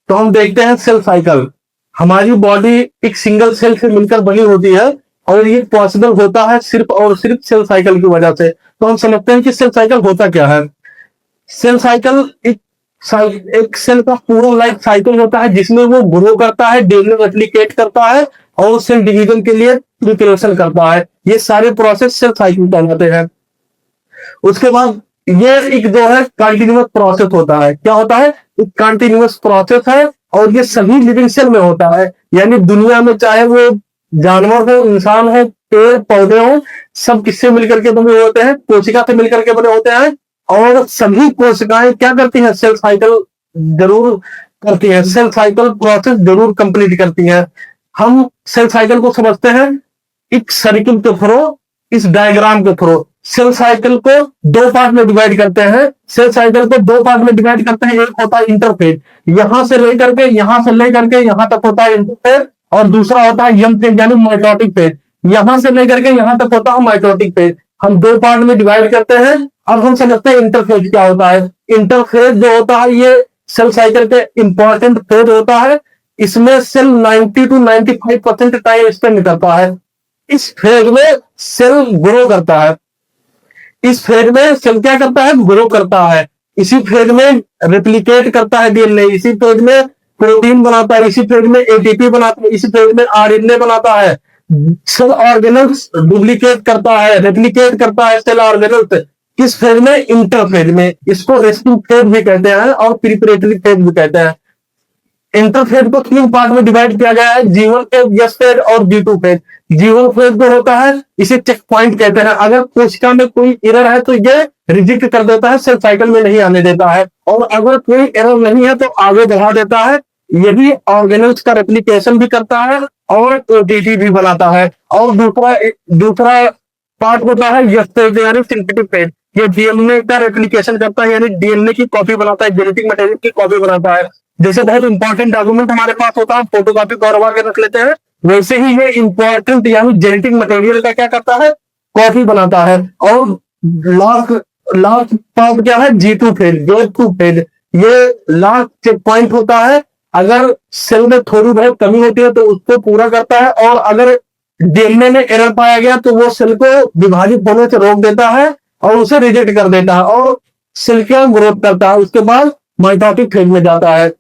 तो हम देखते हैं सेल साइकिल। हमारी बॉडी एक सिंगल सेल से मिलकर बनी होती है और ये पॉसिबल होता है सिर्फ और सिर्फ सेल साइकिल की वजह से। तो हम समझते हैं कि सेल साइकिल होता क्या है। सेल साइकिल एक सेल का पूरा लाइफ साइकिल होता है जिसमें वो ग्रो करता है, डीएनए रेप्लिकेट करता है और सेल डिवीजन के लिए प्रिपरेशन करता है। ये सारे प्रोसेस सेल साइकिल कहलाते हैं। उसके बाद ये एक जो है कंटिन्यूअस प्रोसेस होता है। क्या होता है? एक कंटिन्यूअस प्रोसेस है और ये सभी लिविंग सेल में होता है। यानी दुनिया में चाहे वो जानवर हो, इंसान हो, पेड़ पौधे हो, सब किससे मिलकर के बने होते हैं? कोशिका से मिलकर के बने होते हैं। और सभी कोशिकाएं क्या करती हैं? सेल साइकिल जरूर करती है, सेल साइकिल प्रोसेस जरूर कंप्लीट करती है। हम सेल साइकिल को समझते हैं एक सर्किल के थ्रू, इस डायग्राम के थ्रू। सेल साइकिल को दो पार्ट में डिवाइड करते हैं। सेल साइकिल को दो पार्ट में डिवाइड करते हैं। एक होता है इंटरफेज, यहां से लेकर के यहां तक होता है इंटरफेज, और दूसरा होता है यम फेज यानी माइटोटिक फेज, यहां से लेकर के यहां तक होता है माइटोटिक फेज। हम दो पार्ट में डिवाइड करते हैं। अब हम समझते हैं इंटरफेज क्या होता है। इंटरफेज जो होता है ये सेल साइकिल के इंपॉर्टेंट फेज होता है। इसमें सेल 90 to 95% टाइम स्पेंड करता है। इस फेज में सेल ग्रो करता है। इस फेज में सेल क्या करता है? ग्रो करता है। इसी फेज में रेप्लिकेट करता है डीएनए, इसी फेज में प्रोटीन बनाता है, इसी फेज में एटीपी बनाता है, इसी फेज में आरएनए बनाता है। सेल ऑर्गेनल्स डुप्लीकेट करता है, रेप्लिकेट करता है सेल ऑर्गेनल्स। किस फेज में? इंटरफेज में। इसको रेस्टिंग फेज भी कहते हैं और प्रिपरेटरी फेज भी कहते हैं। इंटरफेज को तीन पार्ट में डिवाइड किया गया है, G1 फेज, S फेज और G2 फेज। G1 फेज जो होता है इसे चेक पॉइंट कहते हैं। अगर कोशिका में कोई एरर है तो ये रिजेक्ट कर देता है, सेल साइकिल में नहीं आने देता है। और अगर कोई एरर नहीं है तो आगे बढ़ा देता है। ये भी ऑर्गेनल्स का रेप्लिकेशन भी करता है और ओटीटी भी बनाता है। और दूसरा दूसरा पार्ट होता है यस फेज यानी सिंथेटिक फेज। ये डीएनए का रेप्लिकेशन करता है यानी डीएनए की कॉपी बनाता है, जेनेटिक मटेरियल की कॉपी बनाता है। जैसे बहुत इंपॉर्टेंट डॉक्यूमेंट हमारे पास होता है, फोटोकॉपी करवा के रख लेते हैं, वैसे ही ये इंपॉर्टेंट यानी जेनेटिक मटेरियल का क्या करता है? कॉपी बनाता है। और लास्ट लास्ट पार्ट क्या है? G2 फेज, G2 फेज ये लास्ट चेक पॉइंट होता है। अगर सेल में थोड़ी बहुत कमी होती है तो उसको पूरा करता है, और अगर डीएनए में एरर पाया गया तो वो सेल को विभाजित होने से रोक देता है और उसे रिजेक्ट कर देता है और सेल का ग्रोथ करता है। उसके बाद माइटोटिक फेज में जाता है।